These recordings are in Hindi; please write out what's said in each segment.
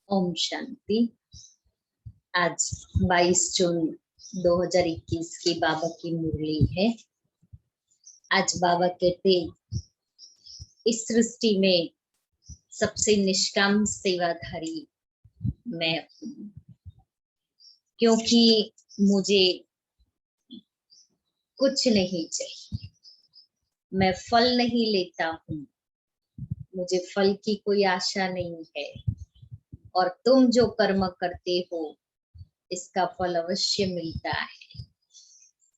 ओम शांति। आज 22 जून 2021 की बाबा की मुरली है। आज बाबा कहते इस सृष्टि में सबसे निष्काम सेवाधारी मैं हूँ, क्योंकि मुझे कुछ नहीं चाहिए। मैं फल नहीं लेता हूँ, मुझे फल की कोई आशा नहीं है। और तुम जो कर्म करते हो इसका फल अवश्य मिलता है।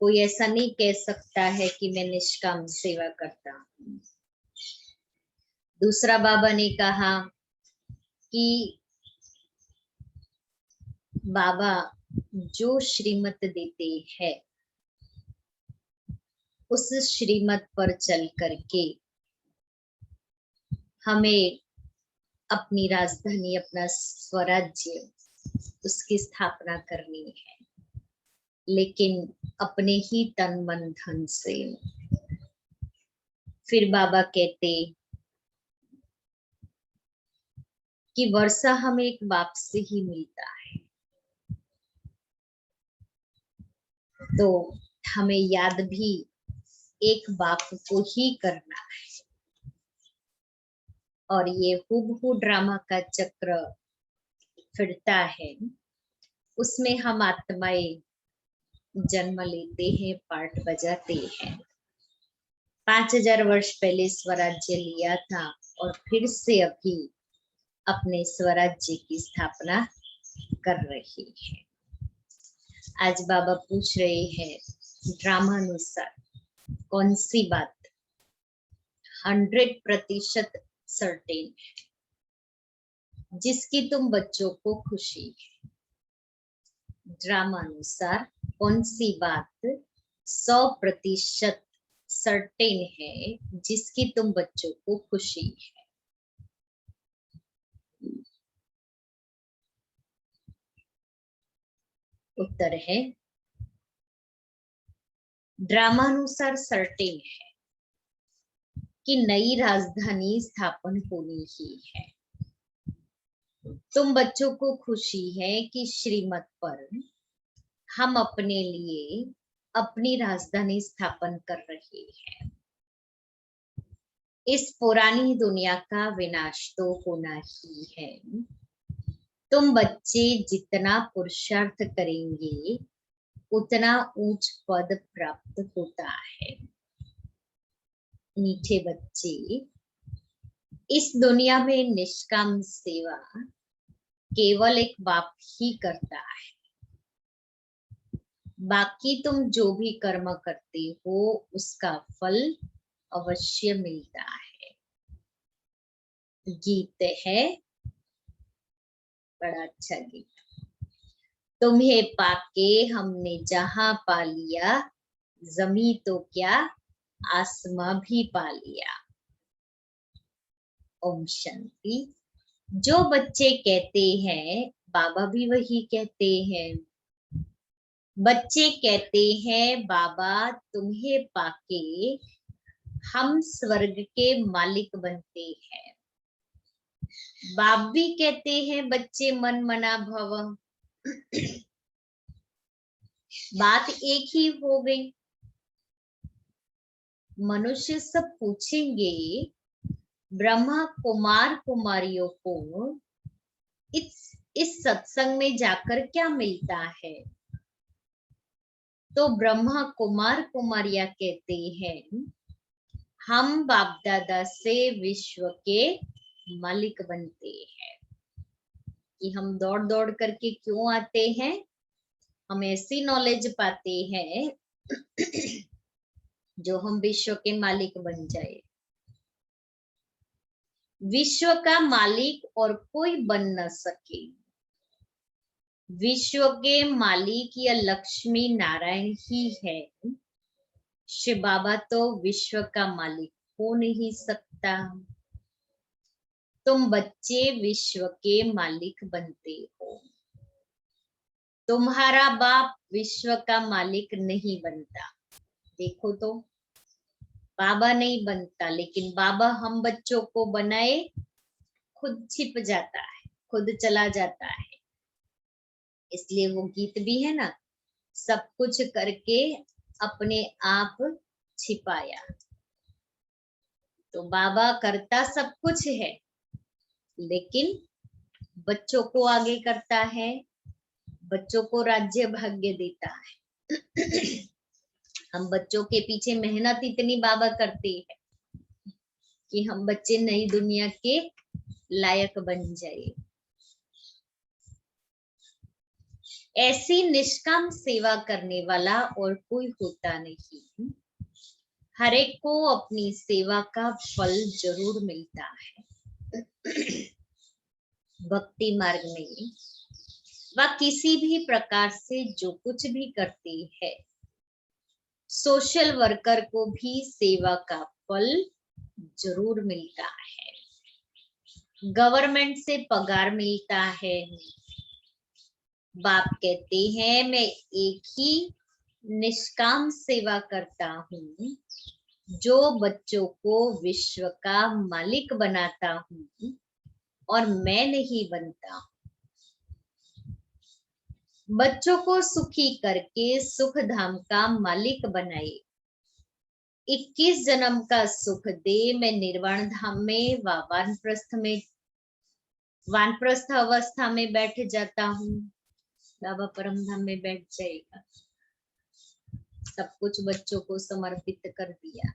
कोई ऐसा नहीं कह सकता है कि मैं निष्काम सेवा करता हूँ। दूसरा बाबा ने कहा कि बाबा जो श्रीमत देते हैं उस श्रीमत पर चल करके हमें अपनी राजधानी, अपना स्वराज्य, उसकी स्थापना करनी है, लेकिन अपने ही तन मन धन से। फिर बाबा कहते कि वर्षा हमें एक बाप से ही मिलता है, तो हमें याद भी एक बाप को ही करना है। और ये हुबहू ड्रामा का चक्र फिरता है, उसमें हम आत्माएं जन्म लेते हैं, पार्ट बजाते हैं। 5000 वर्ष पहले स्वराज्य लिया था और फिर से अभी अपने स्वराज्य की स्थापना कर रही है। आज बाबा पूछ रहे हैं ड्रामानुसार कौन सी बात 100% सर्टेन है जिसकी तुम बच्चों को खुशी है। ड्रामानुसार कौन सी बात 100% सर्टेन है जिसकी तुम बच्चों को खुशी है। उत्तर है ड्रामानुसार सर्टेन है कि नई राजधानी स्थापन होनी ही है। तुम बच्चों को खुशी है कि श्रीमत पर हम अपने लिए अपनी राजधानी स्थापन कर रहे हैं। इस पुरानी दुनिया का विनाश तो होना ही है। तुम बच्चे जितना पुरुषार्थ करेंगे उतना ऊंच पद प्राप्त होता है। मीठे बच्चे, इस दुनिया में निष्काम सेवा केवल एक बाप ही करता है। बाकी तुम जो भी कर्म करते हो उसका फल अवश्य मिलता है। गीत है, बड़ा अच्छा गीत। तुम्हें पाके हमने जहां पा लिया, जमी तो क्या आसमां भी पा लिया। ओम शांति। जो बच्चे कहते हैं, बाबा भी वही कहते हैं, बच्चे कहते हैं बाबा तुम्हें पाके हम स्वर्ग के मालिक बनते हैं। बाप भी कहते हैं बच्चे मन मना भव। बात एक ही हो गई। मनुष्य सब पूछेंगे ब्रह्मा कुमार कुमारियों को इस सत्संग में जाकर क्या मिलता है। तो ब्रह्मा कुमार कुमारियां कहते हैं हम बाप दादा से विश्व के मालिक बनते हैं। कि हम दौड़ दौड़ करके क्यों आते हैं, हम ऐसी नॉलेज पाते हैं जो हम विश्व के मालिक बन जाए। विश्व का मालिक और कोई बन न सके। विश्व के मालिक या लक्ष्मी नारायण ही है। शिव बाबा तो विश्व का मालिक हो नहीं सकता। तुम बच्चे विश्व के मालिक बनते हो। तुम्हारा बाप विश्व का मालिक नहीं बनता। देखो तो बाबा नहीं बनता, लेकिन बाबा हम बच्चों को बनाए खुद छिप जाता है। खुद चला जाता है। इसलिए वो गीत भी है ना, सब कुछ करके अपने आप छिपाया। तो बाबा करता सब कुछ है, लेकिन बच्चों को आगे करता है, बच्चों को राज्य भाग्य देता है। हम बच्चों के पीछे मेहनत इतनी बाबा करती है कि हम बच्चे नई दुनिया के लायक बन जाए। ऐसी निष्काम सेवा करने वाला और कोई होता नहीं। हर एक को अपनी सेवा का फल जरूर मिलता है। भक्ति मार्ग में वह किसी भी प्रकार से जो कुछ भी करती है, सोशल वर्कर को भी सेवा का फल जरूर मिलता है। गवर्नमेंट से पगार मिलता है। बाप कहते हैं मैं एक ही निष्काम सेवा करता हूँ, जो बच्चों को विश्व का मालिक बनाता हूँ और मैं नहीं बनता। बच्चों को सुखी करके सुख धाम का मालिक बनाए। 21 जन्म का सुख दे मैं निर्वाण धाम में व वानप्रस्थ अवस्था में बैठ जाता हूँ। बाबा परम धाम में बैठ जाएगा। सब कुछ बच्चों को समर्पित कर दिया।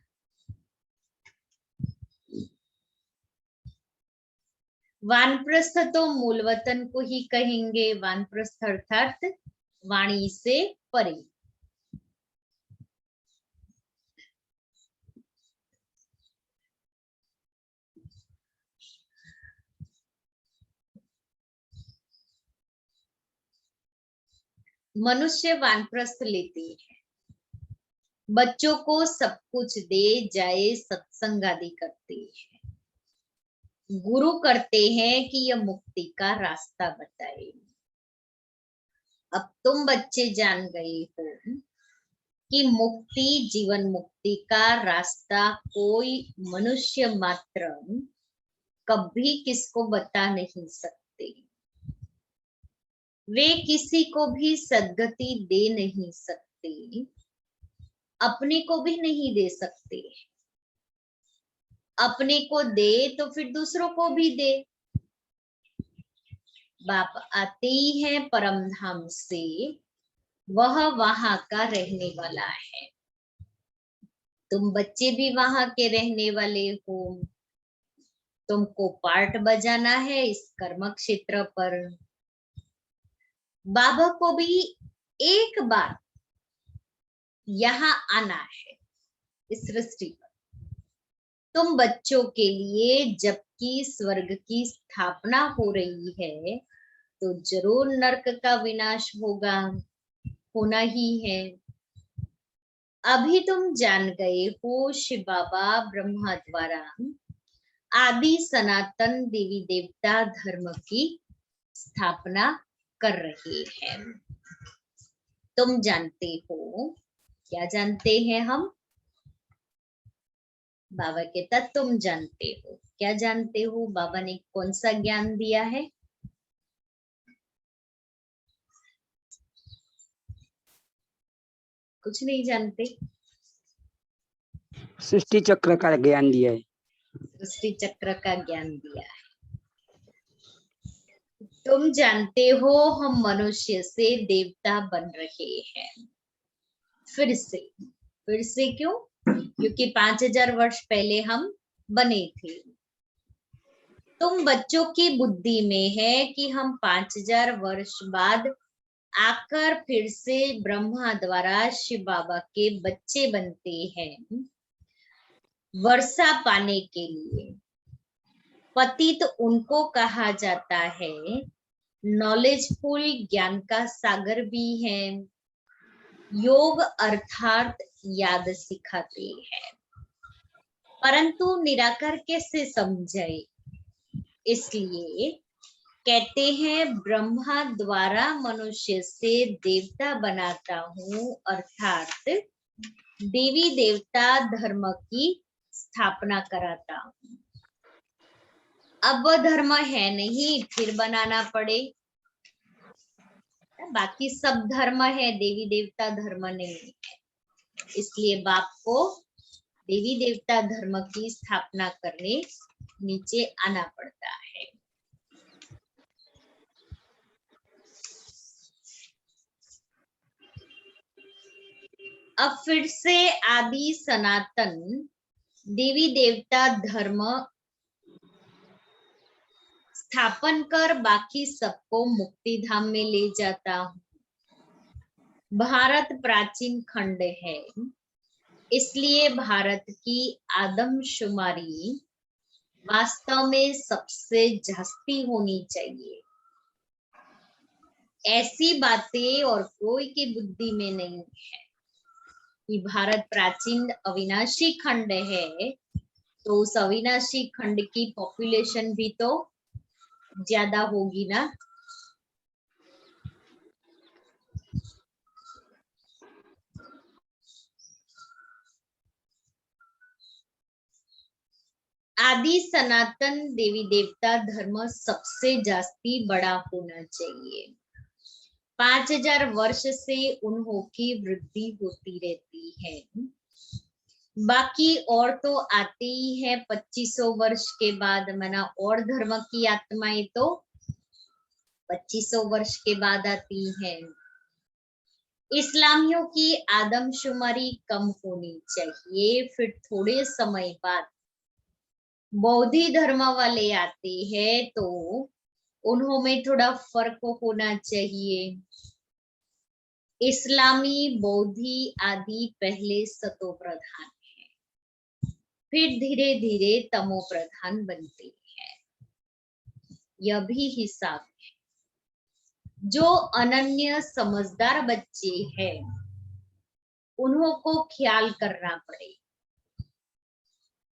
वानप्रस्थ तो मूल वतन को ही कहेंगे। वानप्रस्थ अर्थात वाणी से परे। मनुष्य वानप्रस्थ लेते हैं, बच्चों को सब कुछ दे जाए, सत्संग आदि करते हैं, गुरु करते हैं कि यह मुक्ति का रास्ता बताए। अब तुम बच्चे जान गए हो कि मुक्ति, जीवन मुक्ति का रास्ता कोई मनुष्य मात्र कभी किसको बता नहीं सकते। वे किसी को भी सद्गति दे नहीं सकते, अपने को भी नहीं दे सकते। अपने को दे तो फिर दूसरों को भी दे। बाप आते ही हैं परम धाम से, वह वहां का रहने वाला है। तुम बच्चे भी वहां के रहने वाले हो। तुमको पार्ट बजाना है इस कर्म क्षेत्र पर। बाबा को भी एक बार यहाँ आना है इस सृष्टि पर। तुम बच्चों के लिए जबकि स्वर्ग की स्थापना हो रही है, तो जरूर नरक का विनाश होगा, होना ही है। अभी तुम जान गए हो शिव बाबा ब्रह्मा द्वारा आदि सनातन देवी देवता धर्म की स्थापना कर रहे हैं। तुम जानते हो, क्या जानते हैं हम? बाबा कहता तुम जानते हो। क्या जानते हो? बाबा ने कौन सा ज्ञान दिया है? कुछ नहीं जानते। सृष्टि चक्र का ज्ञान दिया है। सृष्टि चक्र का ज्ञान दिया है। तुम जानते हो हम मनुष्य से देवता बन रहे हैं। फिर से क्यों? क्योंकि 5000 वर्ष पहले हम बने थे। तुम बच्चों की बुद्धि में है कि हम 5000 वर्ष बाद आकर फिर से ब्रह्मा द्वारा शिव बाबा के बच्चे बनते हैं, वर्षा पाने के लिए। पतित उनको कहा जाता है, नॉलेजफुल ज्ञान का सागर भी है। योग अर्थात याद सिखाते हैं, परंतु निराकार कैसे समझे? इसलिए कहते हैं ब्रह्मा द्वारा मनुष्य से देवता बनाता हूँ, अर्थात देवी देवता धर्म की स्थापना कराता हूँ। अब वो धर्म है नहीं, फिर बनाना पड़े। बाकी सब धर्म है, देवी देवता धर्म नहीं है। इसलिए बाप को देवी देवता धर्म की स्थापना करने नीचे आना पड़ता है। अब फिर से आदि सनातन देवी देवता धर्म स्थापन कर बाकी सबको मुक्ति धाम में ले जाता हूँ। भारत प्राचीन खंड है, इसलिए भारत की आदमशुमारी वास्तव में सबसे जास्ती होनी चाहिए। ऐसी बातें और कोई की बुद्धि में नहीं है कि भारत प्राचीन अविनाशी खंड है, तो उस अविनाशी खंड की पॉपुलेशन भी तो ज्यादा होगी ना। आदि सनातन देवी देवता धर्म सबसे जास्ती बड़ा होना चाहिए। 5000 वर्ष से उन्हों की वृद्धि होती रहती है। बाकी और तो आते ही है 2500 वर्ष के बाद, मना और धर्म की आत्माएं तो 2500 वर्ष के बाद आती है। इस्लामियों की आदमशुमारी कम होनी चाहिए, फिर थोड़े समय बाद बौद्धी धर्म वाले आते हैं, तो उन्हों में थोड़ा फर्क होना चाहिए। इस्लामी बौद्धी आदि पहले सतो प्रधान है, फिर धीरे धीरे तमो प्रधान बनते हैं। यह भी हिसाब है। जो अनन्य समझदार बच्चे हैं उन्हों को ख्याल करना पड़े।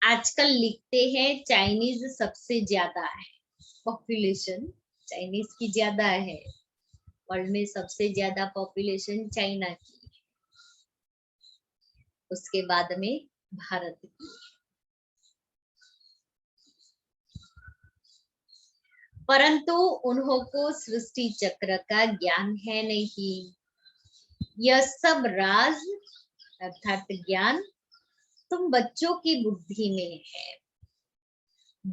आजकल लिखते हैं चाइनीज सबसे ज्यादा है, पॉपुलेशन चाइनीज की ज्यादा है, वर्ल्ड में सबसे ज्यादा पॉपुलेशन चाइना की है, उसके बाद में भारत की है। परंतु उन्हों को सृष्टि चक्र का ज्ञान है नहीं। यह सब राज अर्थात ज्ञान तुम बच्चों की बुद्धि में है।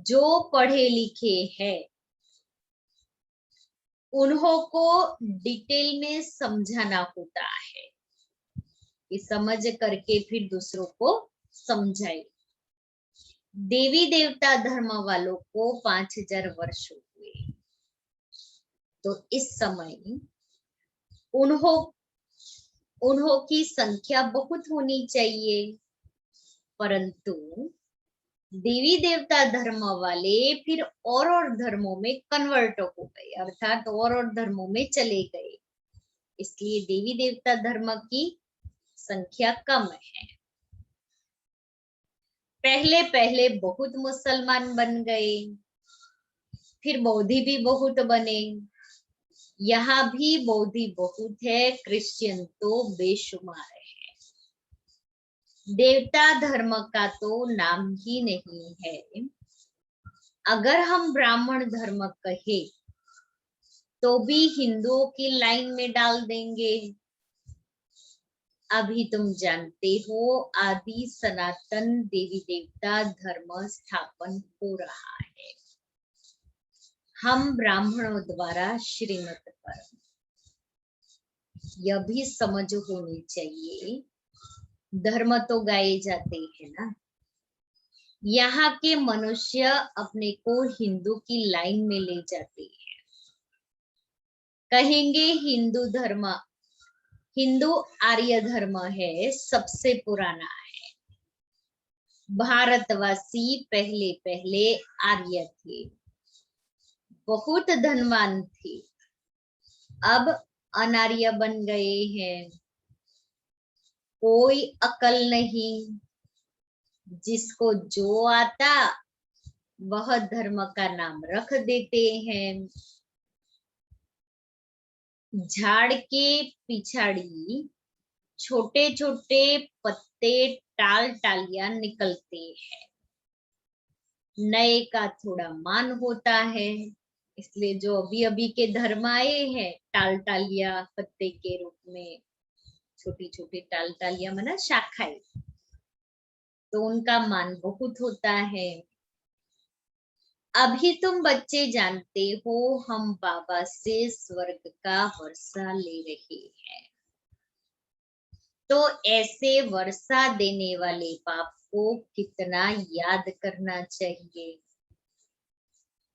जो पढ़े लिखे हैं उन्हों को डिटेल में समझाना होता है कि समझ करके फिर दूसरों को समझाए। देवी देवता धर्म वालों को 5000 वर्ष हुए, तो इस समय उन्हों की संख्या बहुत होनी चाहिए। परंतु देवी देवता धर्म वाले फिर और धर्मों में कन्वर्ट हो गए, अर्थात और धर्मों में चले गए, इसलिए देवी देवता धर्म की संख्या कम है। पहले पहले बहुत मुसलमान बन गए, फिर बौद्धि भी बहुत बने। यहाँ भी बौद्धि बहुत है, क्रिश्चियन तो बेशुमार है। देवता धर्म का तो नाम ही नहीं है। अगर हम ब्राह्मण धर्म कहे तो भी हिंदुओं की लाइन में डाल देंगे। अभी तुम जानते हो आदि सनातन देवी देवता धर्म स्थापन हो रहा है, हम ब्राह्मणों द्वारा श्रीमत पर। यह भी समझ होनी चाहिए, धर्म तो गाए जाते हैं ना। यहाँ के मनुष्य अपने को हिंदू की लाइन में ले जाते हैं, कहेंगे हिंदू धर्म, हिंदू आर्य धर्म है, सबसे पुराना है। भारतवासी पहले पहले आर्य थे, बहुत धनवान थे, अब अनार्य बन गए हैं। कोई अकल नहीं, जिसको जो आता वह धर्म का नाम रख देते हैं। झाड़ के पिछाड़ी छोटे छोटे पत्ते टाल टालियां निकलते हैं। नए का थोड़ा मान होता है, इसलिए जो अभी अभी के धर्म आए हैं, टाल टालिया पत्ते के रूप में, छोटी छोटी टाल टालिया माना शाखाएं, तो उनका मान बहुत होता है। अभी तुम बच्चे जानते हो हम बाबा से स्वर्ग का वर्षा ले रहे हैं, तो ऐसे वर्षा देने वाले बाप को कितना याद करना चाहिए।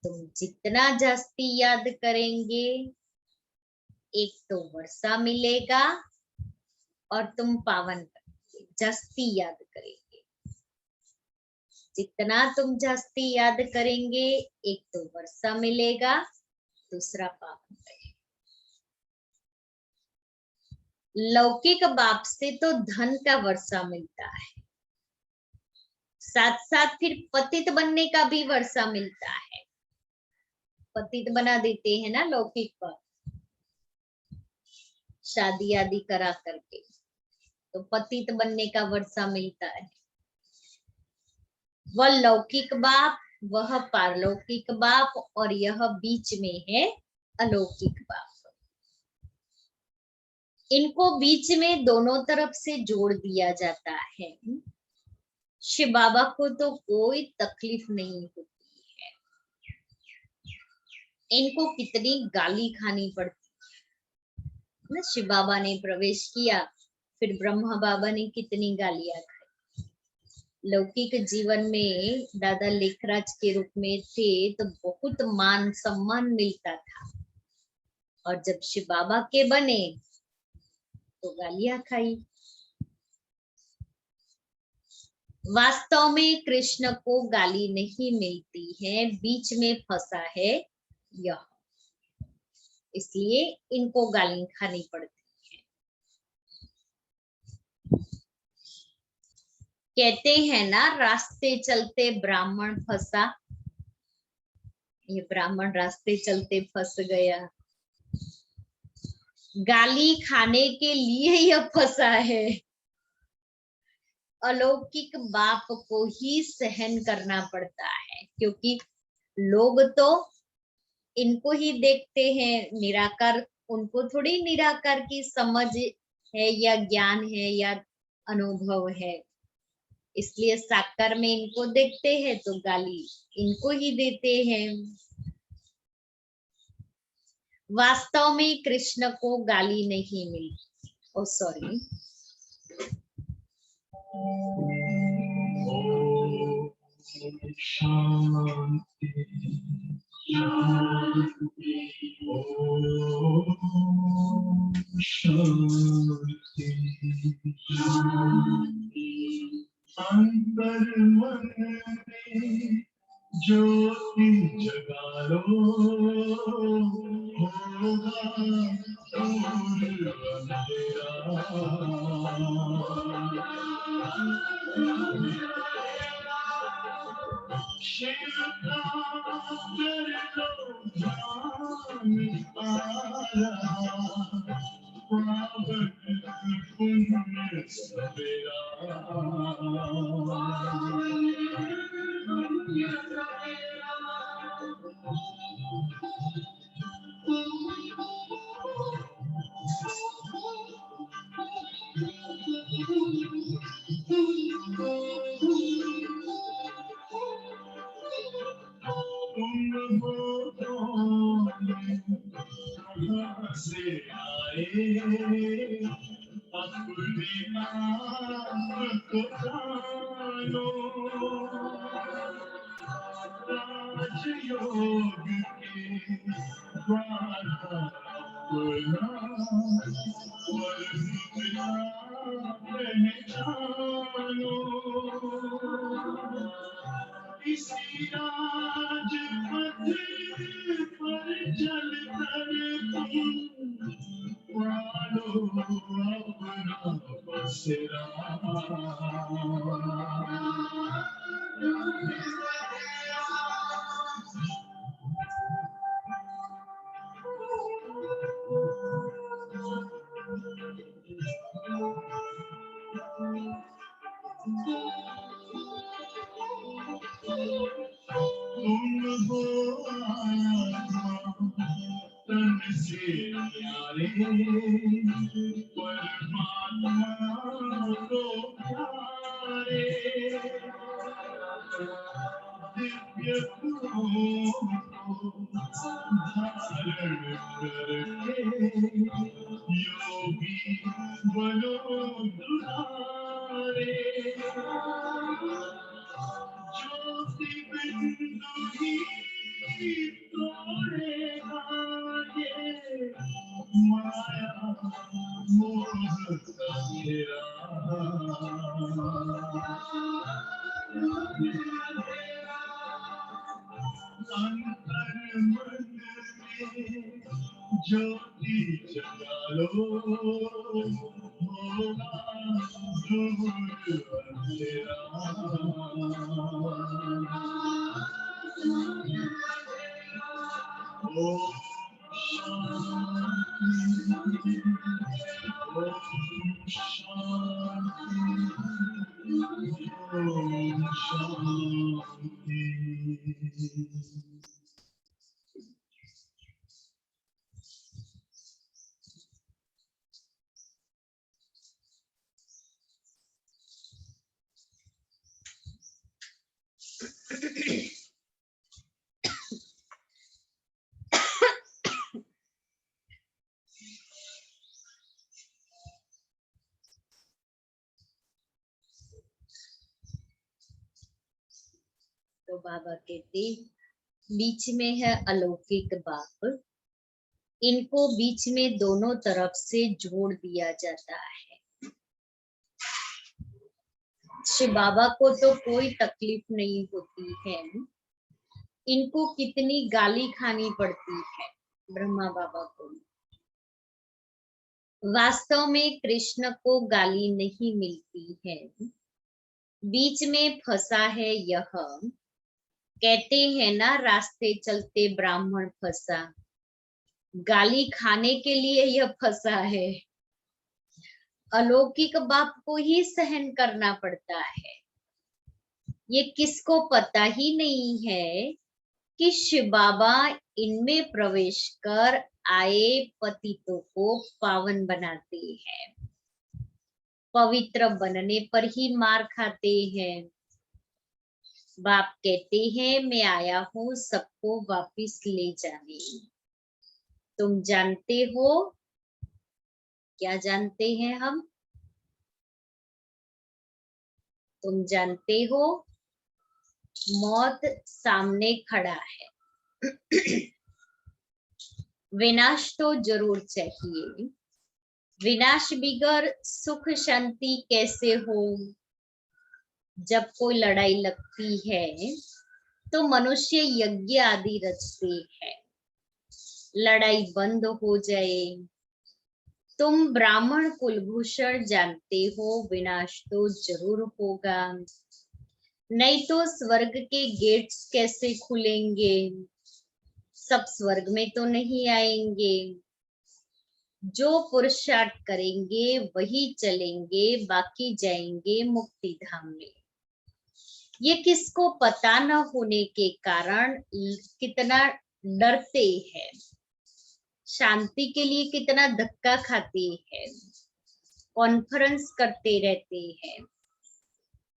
तुम जितना जास्ती याद करेंगे, एक तो वर्षा मिलेगा और तुम पावन करेंगे, जास्ती याद करेंगे। जितना तुम जास्ती याद करेंगे, एक तो वर्षा मिलेगा, दूसरा पावन करेंगे। लौकिक बाप से तो धन का वर्षा मिलता है, साथ साथ फिर पतित बनने का भी वर्षा मिलता है। पतित बना देते हैं ना लौकिक पर, शादी आदि करा करके, तो पतित बनने का वर्षा मिलता है। वह लौकिक बाप, वह पारलौकिक बाप, और यह बीच में है अलौकिक बाप। इनको बीच में दोनों तरफ से जोड़ दिया जाता है। शिव बाबा को तो कोई तकलीफ नहीं होती है। इनको कितनी गाली खानी पड़ती है। शिव बाबा ने प्रवेश किया, फिर ब्रह्मा बाबा ने कितनी गालियां खाई। लौकिक जीवन में दादा लेखराज के रूप में थे तो बहुत मान सम्मान मिलता था, और जब शिव बाबा के बने तो गालियां खाई। वास्तव में कृष्ण को गाली नहीं मिलती है, बीच में फंसा है यह, इसलिए इनको गाली खानी पड़ती है। कहते हैं ना, रास्ते चलते ब्राह्मण फंसा, ये ब्राह्मण रास्ते चलते फंस गया, गाली खाने के लिए यह फंसा है। अलौकिक बाप को ही सहन करना पड़ता है, क्योंकि लोग तो इनको ही देखते हैं निराकार, उनको थोड़ी निराकार की समझ है या ज्ञान है या अनुभव है, इसलिए साकार में इनको देखते हैं तो गाली इनको ही देते हैं। वास्तव में कृष्ण को गाली नहीं मिलती। ओ सॉरी, शांति शांति ओम शांति शांति। अंतर मन में ज्योति जगा लो, होगा दूर अंधेरा। शिव का कर लो ध्यान आ रहा, पावन पुण्य सवेरा। तुम हो कहाँ से आए, अपने आप को जानो। राजयोग के द्वार अपना, और मुद्रा पहचानो। इसी राजपथ पर चल कर तुम पालो अपना बसेरा। से न्यारे परमात्मा को प्यारे दिव्य गुणों को धारण करके योगी बनो दुलारे ज्योति बिंदु ही तोड़ेगा ये माया मोह का घेरा अंतर मन में ज्योति जगा लो होगा दूर अंधेरा ओम शांति ओम शांति ओम शांति। तो बाबा कहते बीच में है अलौकिक बाप, इनको बीच में दोनों तरफ से जोड़ दिया जाता है। श्री बाबा को तो कोई तकलीफ नहीं होती है, इनको कितनी गाली खानी पड़ती है ब्रह्मा बाबा को। वास्तव में कृष्ण को गाली नहीं मिलती है, बीच में फंसा है यह। कहते हैं ना, रास्ते चलते ब्राह्मण फंसा, गाली खाने के लिए यह फंसा है। अलौकिक बाप को ही सहन करना पड़ता है। ये किसको पता ही नहीं है कि शिव बाबा इनमें प्रवेश कर आए पतितों को पावन बनाते हैं, पवित्र बनने पर ही मार खाते हैं। बाप कहते हैं मैं आया हूं सबको वापिस ले जाने। तुम जानते हो, क्या जानते हैं हम? तुम जानते हो मौत सामने खड़ा है। विनाश तो जरूर चाहिए, विनाश बिगर सुख शांति कैसे हो? जब कोई लड़ाई लगती है तो मनुष्य यज्ञ आदि रचते हैं, लड़ाई बंद हो जाए। तुम ब्राह्मण कुलभूषण जानते हो विनाश तो जरूर होगा, नहीं तो स्वर्ग के गेट्स कैसे खुलेंगे? सब स्वर्ग में तो नहीं आएंगे। जो पुरुषार्थ करेंगे वही चलेंगे, बाकी जाएंगे मुक्ति धाम में। ये किसको पता न होने के कारण कितना डरते हैं, शांति के लिए कितना धक्का खाते हैं, कॉन्फ्रेंस करते रहते हैं।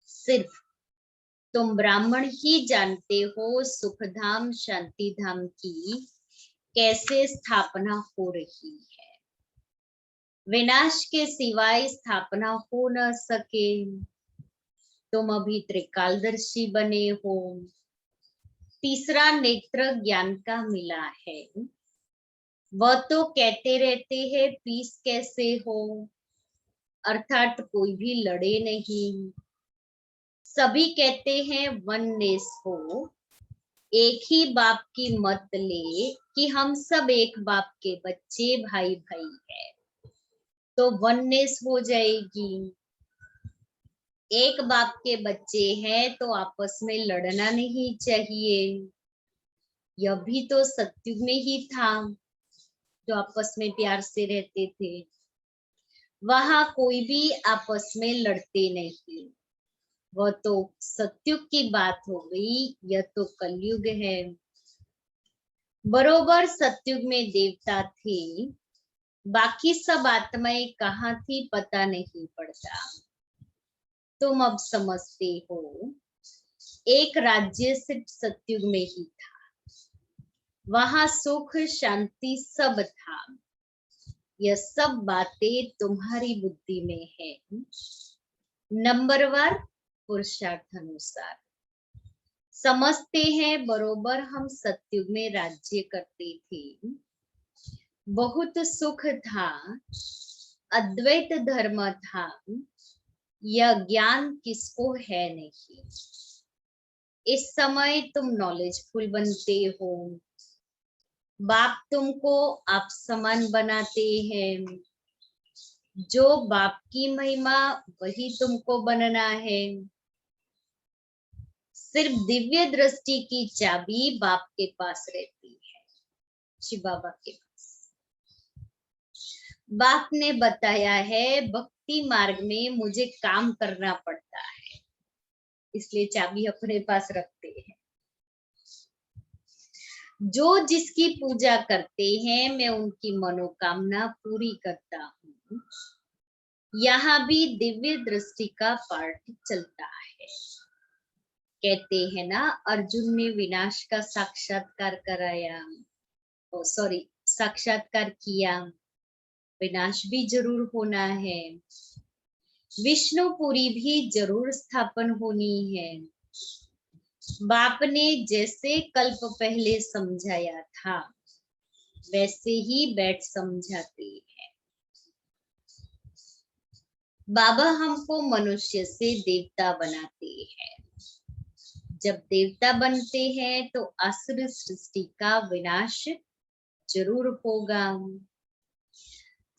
सिर्फ तुम ब्राह्मण ही जानते हो सुखधाम शांति धाम की कैसे स्थापना हो रही है। विनाश के सिवाय स्थापना हो न सके। तुम अभी त्रिकालदर्शी बने हो, तीसरा नेत्र ज्ञान का मिला है। वह तो कहते रहते हैं पीस कैसे हो, अर्थात कोई भी लड़े नहीं। सभी कहते हैं वननेस हो, एक ही बाप की मत ले कि हम सब एक बाप के बच्चे, भाई भाई है, तो वननेस हो जाएगी। एक बाप के बच्चे हैं तो आपस में लड़ना नहीं चाहिए। यह भी तो सत्युग में ही था, जो आपस में प्यार से रहते थे। वहां कोई भी आपस में लड़ते नहीं। वह तो सत्युग की बात हो गई, यह तो कलयुग है। बरोबर सतयुग में देवता थे, बाकी सब आत्माएं कहाँ थी पता नहीं पड़ता। तुम अब समझते हो, एक राज्य सिर्फ सतयुग में ही था, वहां सुख शांति सब था। यह सब बातें तुम्हारी बुद्धि में है, नंबरवार पुरुषार्थ अनुसार। समझते हैं बरोबर हम सतयुग में राज्य करते थे, बहुत सुख था, अद्वैत धर्म था, यह ज्ञान किसको है नहीं। इस समय तुम नॉलेजफुल बनते हो, बाप तुमको आप समान बनाते हैं। जो बाप की महिमा वही तुमको बनना है। सिर्फ दिव्य दृष्टि की चाबी बाप के पास रहती है, शिव बाबा के पास। बाप ने बताया है भक्ति मार्ग में मुझे काम करना पड़ता है, इसलिए चाबी अपने पास रखते हैं। जो जिसकी पूजा करते हैं मैं उनकी मनोकामना पूरी करता हूँ। यहाँ भी दिव्य दृष्टि का पाठ चलता है। कहते हैं ना, अर्जुन ने विनाश का साक्षात्कार कराया, साक्षात्कार किया, विनाश भी जरूर होना है, विष्णुपुरी भी जरूर स्थापन होनी है। बाप ने जैसे कल्प पहले समझाया था वैसे ही बैठ समझाते हैं। बाबा हमको मनुष्य से देवता बनाते हैं। जब देवता बनते हैं तो असुर सृष्टि का विनाश जरूर होगा।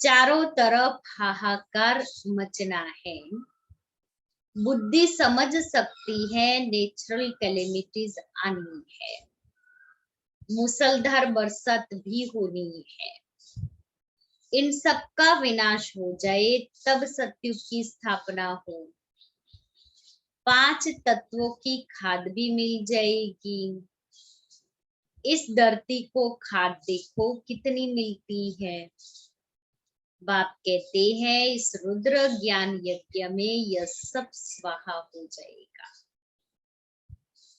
चारों तरफ हाहाकार मचना है। बुद्धि समझ सकती है नेचुरल कैलेमिटीज आनी है, मूसलधार बरसात भी होनी है। इन सब का विनाश हो जाए तब सतयुग की स्थापना हो। 5 तत्वों की खाद भी मिल जाएगी। इस धरती को खाद देखो कितनी मिलती है। बाप कहते हैं इस रुद्र ज्ञान यज्ञ में यह सब स्वाहा हो जाएगा।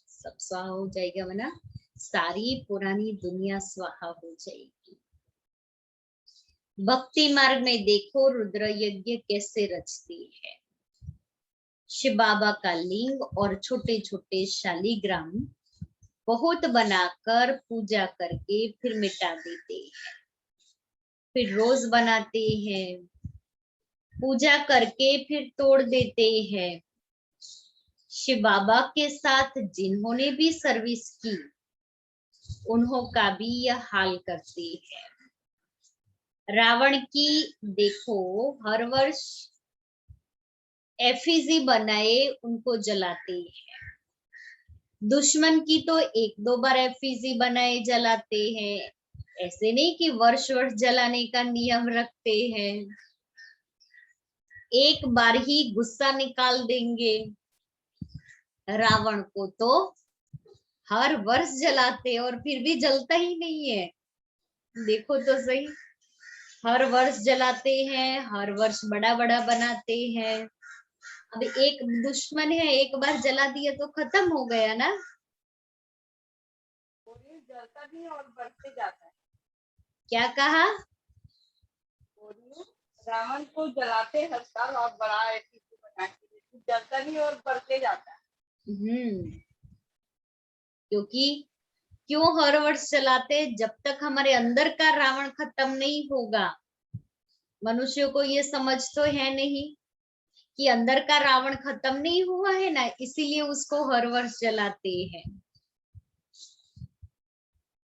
सब स्वाहा हो जाएगा वरना सारी पुरानी दुनिया स्वाहा हो जाएगी। भक्ति मार्ग में देखो रुद्र यज्ञ कैसे रचती है। शिव बाबा का लिंग और छोटे छोटे शालिग्राम बहुत बनाकर पूजा करके फिर मिटा देते हैं, फिर रोज बनाते हैं, पूजा करके फिर तोड़ देते हैं। शिव बाबा के साथ जिन्होंने भी सर्विस की उन्हों का भी यह हाल करते हैं। रावण की देखो हर वर्ष एफिजी बनाए उनको जलाते हैं। दुश्मन की तो 1-2 बार एफिजी बनाए जलाते हैं, ऐसे नहीं कि वर्ष वर्ष जलाने का नियम रखते हैं। एक बार ही गुस्सा निकाल देंगे। रावण को तो हर वर्ष जलाते और फिर भी जलता ही नहीं है। देखो तो सही, हर वर्ष जलाते हैं, हर वर्ष बड़ा बड़ा बनाते हैं। अब एक दुश्मन है, एक बार जला दिया तो खत्म हो गया ना। जलता भी और बढ़ते जाता है। क्या कहा? रावण को जलाते हर साल और बड़ा बना के जलता भी और बढ़ते जाता है। क्योंकि क्यों हर वर्ष जलाते? जब तक हमारे अंदर का रावण खत्म नहीं होगा। मनुष्यों को ये समझ तो है नहीं कि अंदर का रावण खत्म नहीं हुआ है ना, इसीलिए उसको हर वर्ष जलाते हैं।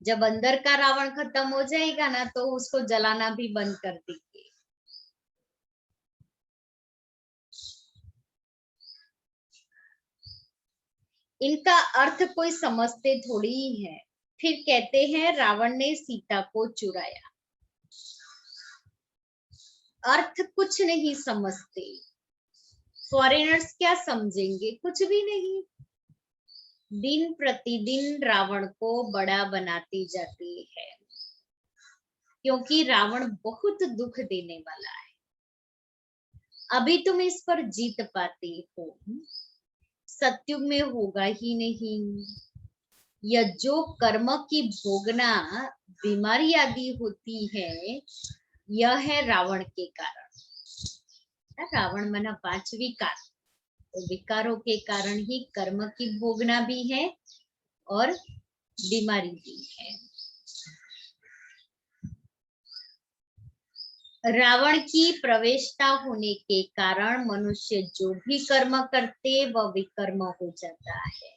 जब अंदर का रावण खत्म हो जाएगा ना तो उसको जलाना भी बंद कर देंगे। इनका अर्थ कोई समझते थोड़ी ही है। फिर कहते हैं रावण ने सीता को चुराया। अर्थ कुछ नहीं समझते। फॉरेनर्स क्या समझेंगे? कुछ भी नहीं। दिन प्रतिदिन रावण को बड़ा बनाती जाती है, क्योंकि रावण बहुत दुख देने वाला है। अभी तुम इस पर जीत पाती हो, सत्युग में होगा ही नहीं। यह जो कर्म की भोगना बीमारी आदि होती है, यह है रावण के कारण। रावण माना 5 विकार, तो विकारों के कारण ही कर्म की भोगना भी है और बीमारी भी है। रावण की प्रवेशता होने के कारण मनुष्य जो भी कर्म करते वह विकर्म हो जाता है।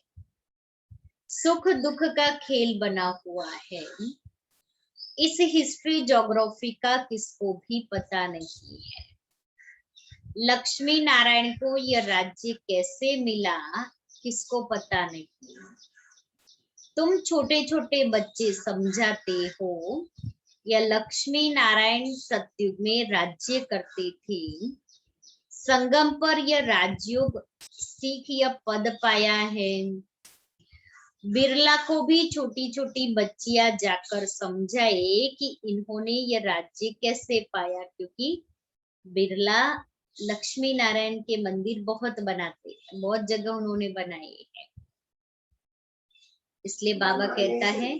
सुख दुख का खेल बना हुआ है। इस हिस्ट्री ज्योग्राफी का किसको भी पता नहीं है। लक्ष्मी नारायण को यह राज्य कैसे मिला, किसको पता नहीं। तुम छोटे छोटे बच्चे समझाते हो या लक्ष्मी नारायण सतयुग में राज्य करते थे। संगम पर यह राजयोग सीख यह पद पाया है। बिरला को भी छोटी छोटी बच्चियां जाकर समझाए कि इन्होंने यह राज्य कैसे पाया, क्योंकि बिरला लक्ष्मी नारायण के मंदिर बहुत बनाते हैं, बहुत जगह उन्होंने बनाए हैं। इसलिए बाबा कहता है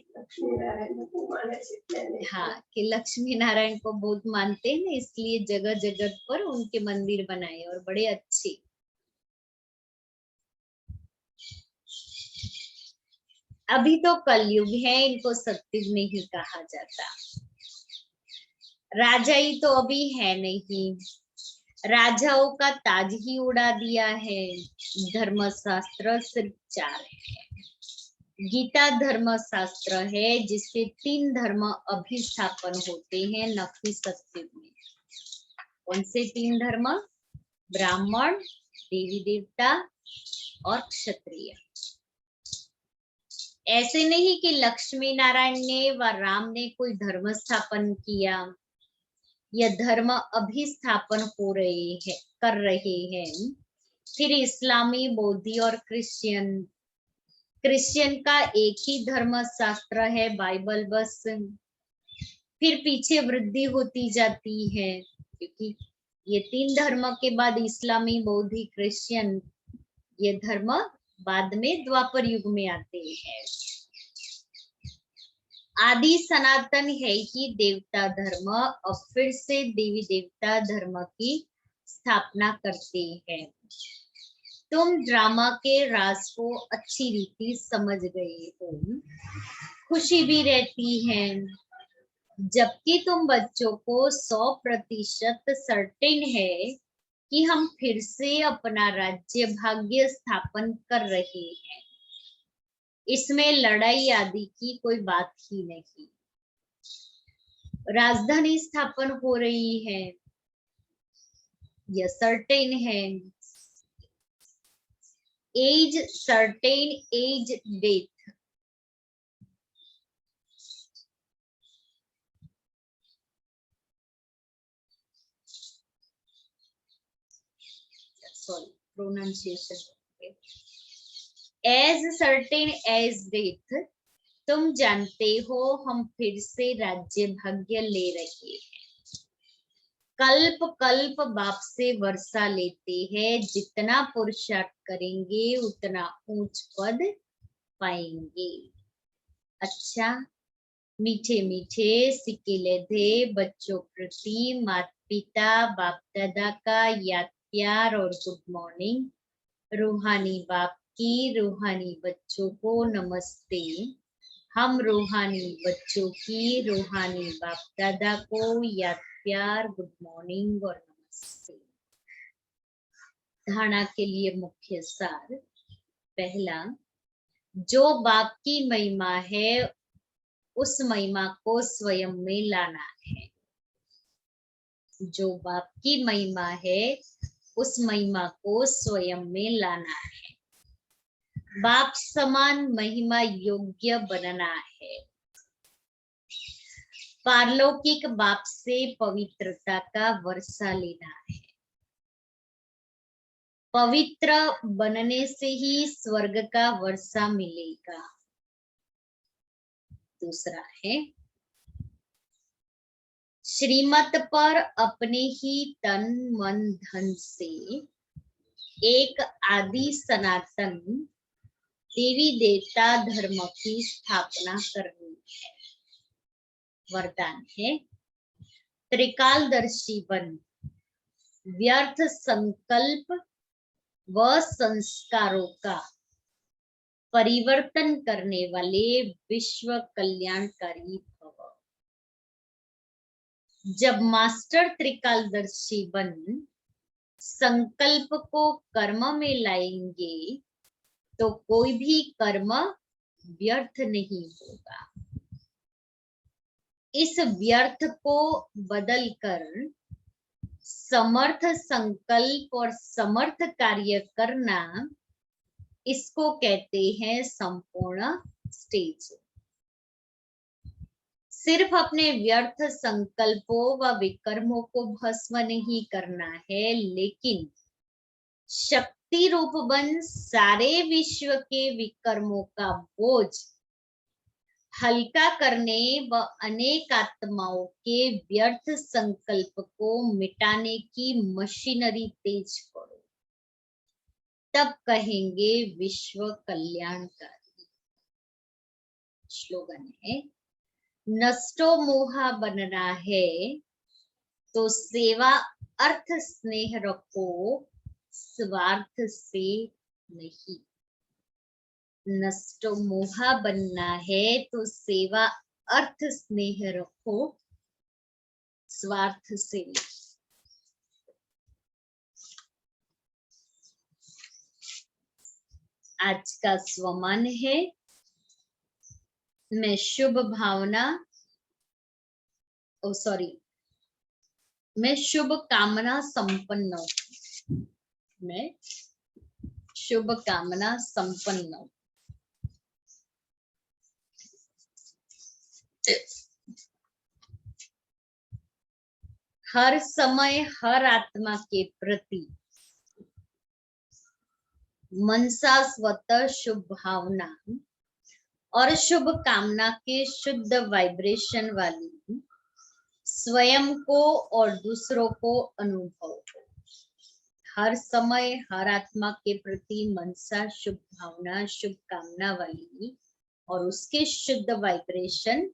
हाँ कि लक्ष्मी नारायण को बहुत मानते हैं, इसलिए जगह जगह पर उनके मंदिर बनाए और बड़े अच्छे। अभी तो कलयुग है, इनको सतयुग नहीं कहा जाता। राजाई तो अभी है नहीं, राजाओं का ताज ही उड़ा दिया है। धर्मशास्त्र सिर्फ 4 है। गीता धर्म शास्त्र है जिससे 3 धर्म अभिस्थापन होते हैं, न कि सतयुग में। कौन से 3 धर्म? ब्राह्मण, देवी देवता और क्षत्रिय। ऐसे नहीं कि लक्ष्मी नारायण ने व राम ने कोई धर्म स्थापन किया। यह धर्म अभिस्थापन हो रहे हैं, कर रहे हैं। फिर इस्लामी, बौद्धि और क्रिश्चियन का एक ही धर्म शास्त्र है, बाइबल बस। फिर पीछे वृद्धि होती जाती है, क्योंकि ये 3 धर्म के बाद इस्लामी, बौद्धि, क्रिश्चियन ये धर्म बाद में द्वापर युग में आते हैं। आदि सनातन है कि देवता धर्म अब फिर से देवी देवता धर्म की स्थापना करते हैं। तुम ड्रामा के राज को अच्छी रीति समझ गए हो, खुशी भी रहती है, जबकि तुम बच्चों को 100% सर्टेन है कि हम फिर से अपना राज्य भाग्य स्थापन कर रहे हैं। इसमें लड़ाई आदि की कोई बात ही नहीं। राजधानी स्थापन हो रही है, यह सर्टेन है। As certain, as death. Sorry, pronunciation. As certain as death. तुम जानते हो हम फिर से राज्य भाग्य ले रहे हैं। कल्प कल्प बाप से वर्षा लेते हैं, जितना पुरुषार्थ करेंगे उतना ऊंच पद पाएंगे। अच्छा, मीठे मीठे सिक्के लेते बच्चों प्रति माता पिता बाप दादा का याद प्यार और गुड मॉर्निंग। रूहानी बाप की रूहानी बच्चों को नमस्ते। हम रूहानी बच्चों की रूहानी बाप दादा को याद प्यार, गुड मॉर्निंग और नमस्ते। धारणा के लिए मुख्य सार। पहला, जो बाप की महिमा है उस महिमा को स्वयं में लाना है। जो बाप की महिमा है उस महिमा को स्वयं में लाना है। बाप समान महिमा योग्य बनना है। पारलौकिक बाप से पवित्रता का वर्षा लेना है। पवित्र बनने से ही स्वर्ग का वर्षा मिलेगा। दूसरा है, श्रीमत पर अपने ही तन मन धन से एक आदि सनातन देवी देवता धर्म की स्थापना करनी है। वरदान है, त्रिकालदर्शी बन व्यर्थ संकल्प व संस्कारों का परिवर्तन करने वाले विश्व कल्याणकारी भव। जब मास्टर त्रिकालदर्शी बन संकल्प को कर्म में लाएंगे तो कोई भी कर्म व्यर्थ नहीं होगा। इस व्यर्थ को बदलकर समर्थ संकल्प और समर्थ कार्य करना, इसको कहते हैं संपूर्ण स्टेज। सिर्फ अपने व्यर्थ संकल्पों व विकर्मों को भस्म नहीं करना है, लेकिन शक्ति रूप बन सारे विश्व के विकर्मों का बोझ हल्का करने व अनेक आत्माओं के व्यर्थ संकल्प को मिटाने की मशीनरी तेज करो, तब कहेंगे विश्व कल्याणकारी। स्लोगन है, नष्टो मोहा बनना है तो सेवा अर्थ स्नेह रखो, स्वार्थ से नहीं। नष्टो मोहा बनना है तो सेवा अर्थ स्नेह रखो, स्वार्थ से नहीं। आज का स्वमान है, मैं शुभ भावना मैं शुभ कामना संपन्न हूं। मैं शुभ कामना संपन्न हूं। हर समय हर आत्मा के प्रति मनसा स्वतः शुभ भावना और शुभ कामना के शुद्ध वाइब्रेशन वाली स्वयं को और दूसरों को अनुभव हो। हर समय हर आत्मा के प्रति मनसा शुभ भावना शुभ कामना वाली और उसके शुद्ध वाइब्रेशन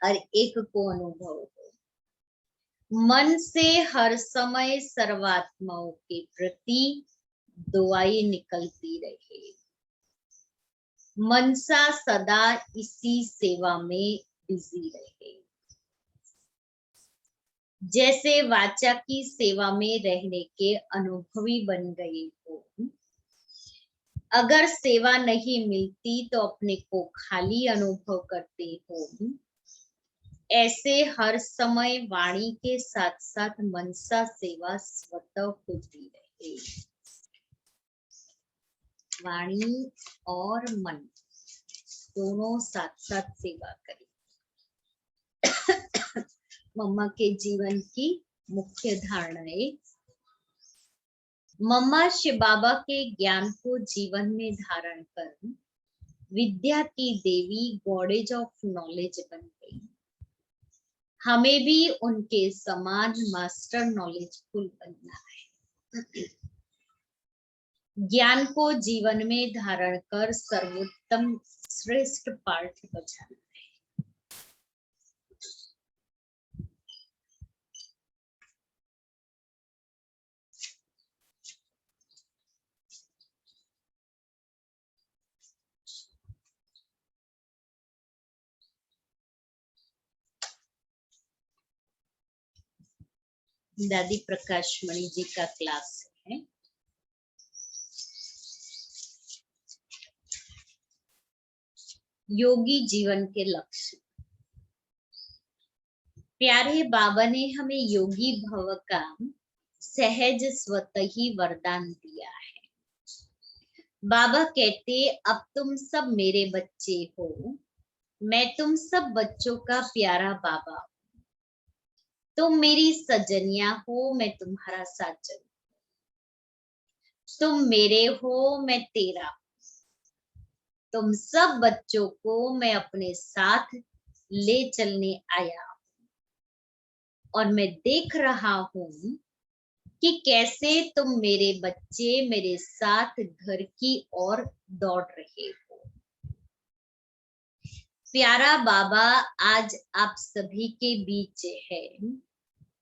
हर एक को अनुभव हो। मन से हर समय सर्वात्माओं के प्रति दुआएं निकलती रहे। मनसा सदा इसी सेवा में बिजी रहे। जैसे वाचा की सेवा में रहने के अनुभवी बन गए हो। अगर सेवा नहीं मिलती तो अपने को खाली अनुभव करते हो। ऐसे हर समय वाणी के साथ साथ मनसा सेवा स्वतः होती रहे। वाणी और मन दोनों साथ साथ सेवा करें। मम्मा के जीवन की मुख्य धारणाएं। मम्मा शिव बाबा के ज्ञान को जीवन में धारण कर विद्या की देवी गॉडेज ऑफ नॉलेज बन गई। हमें भी उनके समान मास्टर नॉलेजफुल बनना है। ज्ञान को जीवन में धारण कर सर्वोत्तम श्रेष्ठ पाठ बजाना है। दादी प्रकाश मणि जी का क्लास है। योगी जीवन के लक्ष्य। प्यारे बाबा ने हमें योगी भव का सहज स्वतः ही वरदान दिया है। बाबा कहते, अब तुम सब मेरे बच्चे हो, मैं तुम सब बच्चों का प्यारा बाबा हूं। तुम मेरी सजनिया हो, मैं तुम्हारा साजन। तुम मेरे हो, मैं तेरा। तुम सब बच्चों को मैं अपने साथ ले चलने आया और मैं देख रहा हूं कि कैसे तुम मेरे बच्चे मेरे साथ घर की ओर दौड़ रहे हो। प्यारा बाबा आज आप सभी के बीच है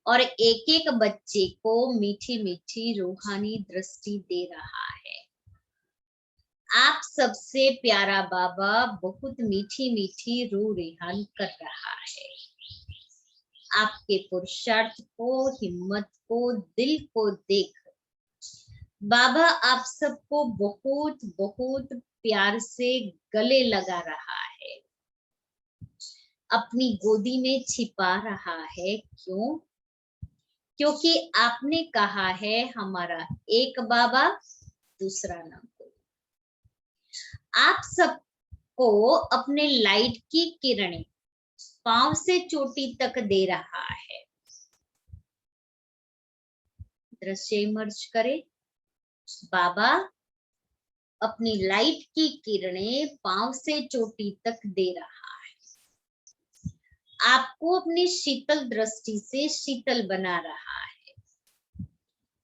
और एक एक बच्चे को मीठी मीठी रूहानी दृष्टि दे रहा है। आप सबसे प्यारा बाबा बहुत मीठी मीठी रूह रिहान कर रहा है। आपके पुरुषार्थ को, हिम्मत को, दिल को देख बाबा आप सबको बहुत बहुत प्यार से गले लगा रहा है, अपनी गोदी में छिपा रहा है। क्यों? क्योंकि आपने कहा है हमारा एक बाबा, दूसरा ना कोई। आप सबको अपने लाइट की किरणें पांव से चोटी तक दे रहा है। दृश्य इमर्ज करे। बाबा अपनी लाइट की किरणें पांव से चोटी तक दे रहा है। आपको अपनी शीतल दृष्टि से शीतल बना रहा है।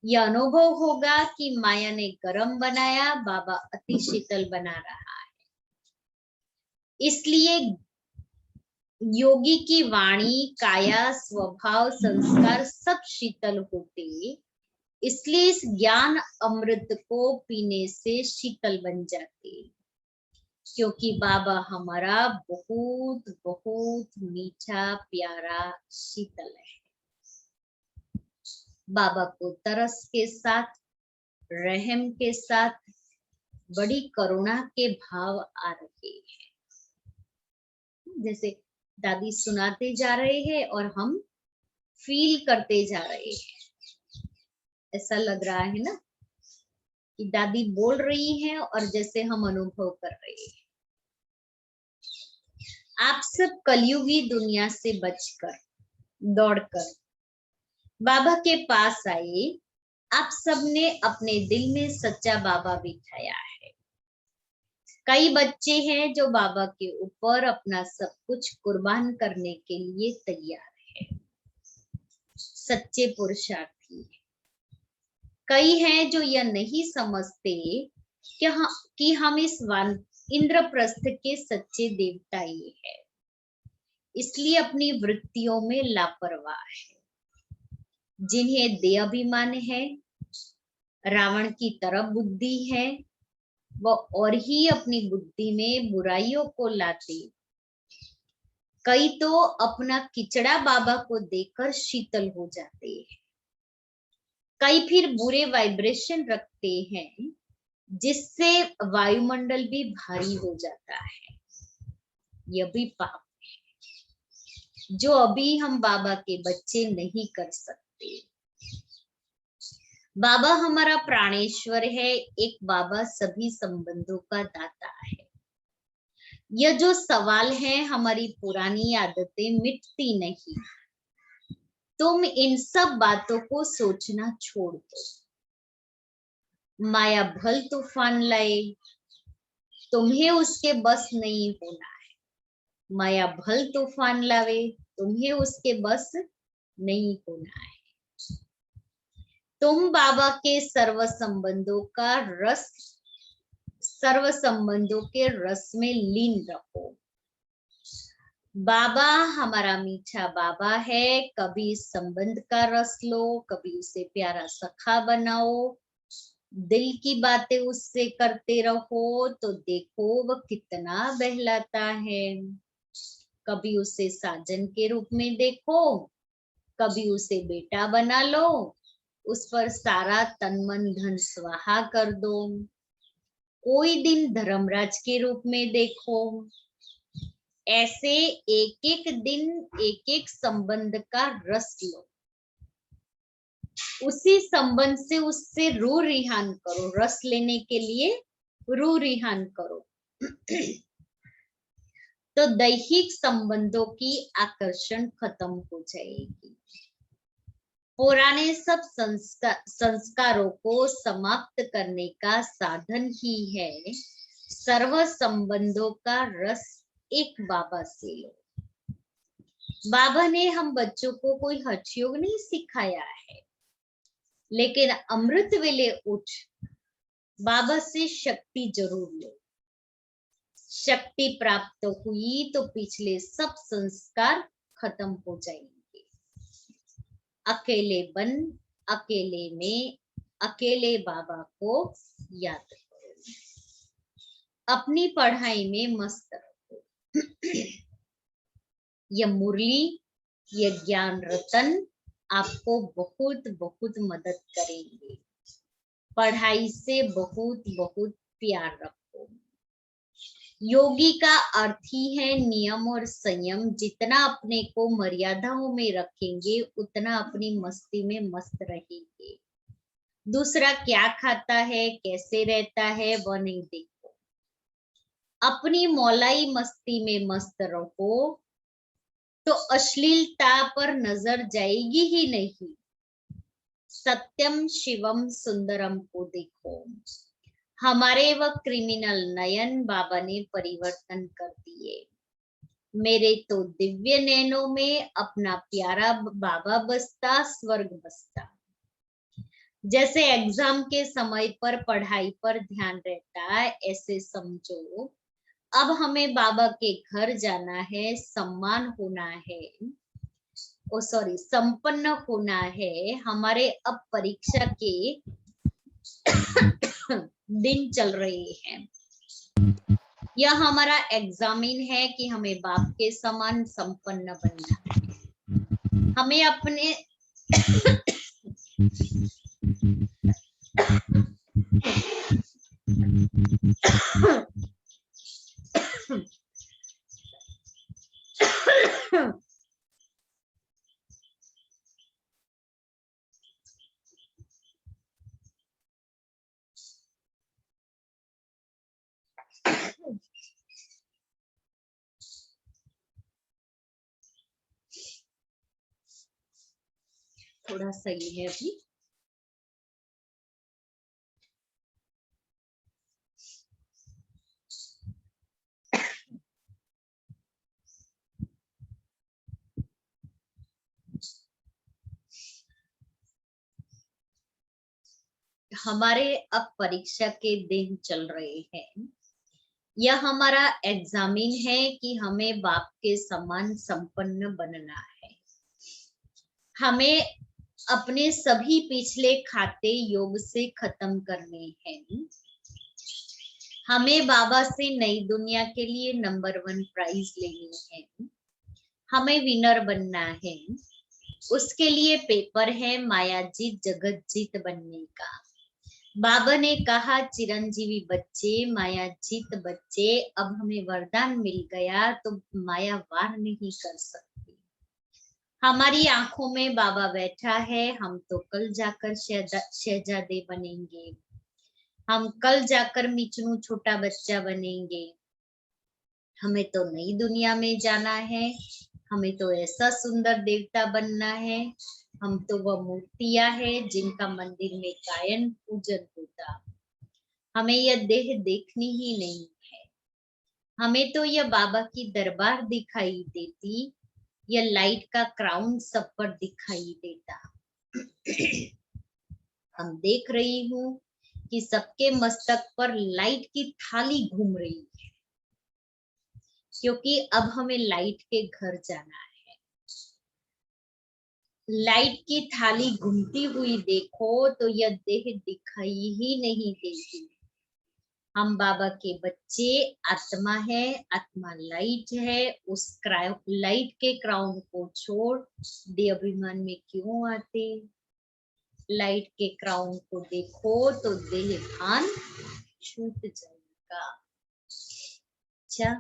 यह अनुभव होगा कि माया ने गर्म बनाया, बाबा अति शीतल बना रहा है। इसलिए योगी की वाणी, काया, स्वभाव, संस्कार सब शीतल होते, इसलिए इस ज्ञान अमृत को पीने से शीतल बन जाते। क्योंकि बाबा हमारा बहुत बहुत मीठा प्यारा शीतल है। बाबा को तरस के साथ, रहम के साथ, बड़ी करुणा के भाव आ रहे हैं। जैसे दादी सुनाते जा रहे हैं और हम फील करते जा रहे हैं। ऐसा लग रहा है ना कि दादी बोल रही हैं और जैसे हम अनुभव कर रहे हैं। आप सब कलयुगी दुनिया से बचकर, दौड़कर बाबा के पास आए। आप सबने अपने दिल में सच्चा बाबा बिठाया है। कई बच्चे हैं जो बाबा के ऊपर अपना सब कुछ कुर्बान करने के लिए तैयार है, सच्चे पुरुषार्थी है। कई हैं जो यह नहीं समझते कि हम इस इंद्रप्रस्थ के सच्चे देवता ये है, इसलिए अपनी वृत्तियों में लापरवाह है। जिन्हें देहाभिमान है, रावण की तरह बुद्धि है, वह और ही अपनी बुद्धि में बुराइयों को लाते। कई तो अपना किचड़ा बाबा को देकर शीतल हो जाते हैं। कई फिर बुरे वाइब्रेशन रखते हैं जिससे वायुमंडल भी भारी हो जाता है। यह भी पाप है जो अभी हम बाबा के बच्चे नहीं कर सकते। बाबा हमारा प्राणेश्वर है। एक बाबा सभी संबंधों का दाता है। यह जो सवाल है, हमारी पुरानी आदतें मिटती नहीं। तुम इन सब बातों को सोचना छोड़ दो। माया भल तूफान लाए, तुम्हें उसके बस नहीं होना है। माया भल तूफान लावे, तुम्हें उसके बस नहीं होना है। तुम बाबा के सर्व संबंधों के रस में लीन रहो। बाबा हमारा मीठा बाबा है। कभी इस संबंध का रस लो, कभी उसे प्यारा सखा बनाओ, दिल की बातें उससे करते रहो तो देखो वह कितना बहलाता है। कभी उसे साजन के रूप में देखो, कभी उसे बेटा बना लो, उस पर सारा तन मन धन स्वाहा कर दो। कोई दिन धर्मराज के रूप में देखो। ऐसे एक एक दिन एक एक संबंध का रस लो, उसी संबंध से उससे रूह रिहान करो। रस लेने के लिए रूह रिहान करो तो दैहिक संबंधों की आकर्षण खत्म हो जाएगी। पुराने सब संस्कारों को समाप्त करने का साधन ही है सर्व संबंधों का रस एक बाबा से लो। बाबा ने हम बच्चों को कोई हठयोग नहीं सिखाया है, लेकिन अमृत वेले उठ बाबा से शक्ति जरूर लो। शक्ति प्राप्त हुई तो पिछले सब संस्कार खत्म हो जाएंगे। अकेले बन, अकेले में, अकेले बाबा को याद करो। अपनी पढ़ाई में मस्त रहो। यह मुरली, यह ज्ञान रतन आपको बहुत बहुत मदद करेंगे। पढ़ाई से बहुत बहुत प्यार रखो। योगी का अर्थ ही है नियम और संयम। जितना अपने को मर्यादाओं में रखेंगे उतना अपनी मस्ती में मस्त रहेंगे। दूसरा क्या खाता है, कैसे रहता है, वो नहीं देखो। अपनी मौलाई मस्ती में मस्त रहो तो अश्लीलता पर नजर जाएगी ही नहीं। सत्यम शिवम सुंदरम को देखो। हमारे वह क्रिमिनल नयन बाबा ने परिवर्तन कर दिए। मेरे तो दिव्य नैनों में अपना प्यारा बाबा बसता, स्वर्ग बसता। जैसे एग्जाम के समय पर पढ़ाई पर ध्यान रहता है, ऐसे समझो अब हमें बाबा के घर जाना है, सम्मान होना है, संपन्न होना है। हमारे अब परीक्षा के दिन चल रहे हैं। यह हमारा एग्जामिन है कि हमें बाप के समान संपन्न बनना है। हमें अपने थोड़ा सही है अभी। हमारे अब परीक्षा के दिन चल रहे हैं। यह हमारा एग्जामिन है कि हमें बाप के समान संपन्न बनना है। हमें अपने सभी पिछले खाते योग से खत्म करने हैं। हमें बाबा से नई दुनिया के लिए नंबर 1 प्राइज लेनी है। हमें विनर बनना है। उसके लिए पेपर है माया जीत जगत जीत बनने का। बाबा ने कहा चिरंजीवी बच्चे, माया जीत बच्चे, अब हमें वरदान मिल गया तो माया वार नहीं कर सकती। हमारी आंखों में बाबा बैठा है। हम तो कल जाकर शहजादे बनेंगे। हम कल जाकर मिचनू छोटा बच्चा बनेंगे। हमें तो नई दुनिया में जाना है। हमें तो ऐसा सुंदर देवता बनना है। हम तो वह मूर्तियां हैं जिनका मंदिर में कायन पूजन होता। हमें यह देह देखनी ही नहीं है। हमें तो यह बाबा की दरबार दिखाई देती। यह लाइट का क्राउन सब पर दिखाई देता। हम देख रही हूँ कि सबके मस्तक पर लाइट की थाली घूम रही है, क्योंकि अब हमें लाइट के घर जाना है। लाइट की थाली घूमती हुई देखो तो यह देह दिखाई ही नहीं देती। हम बाबा के बच्चे, आत्मा है, आत्मा लाइट है। उस लाइट के क्राउन को छोड़ देह अभिमान में क्यों आते? लाइट के क्राउन को देखो तो देह भान छूट जाएगा। अच्छा,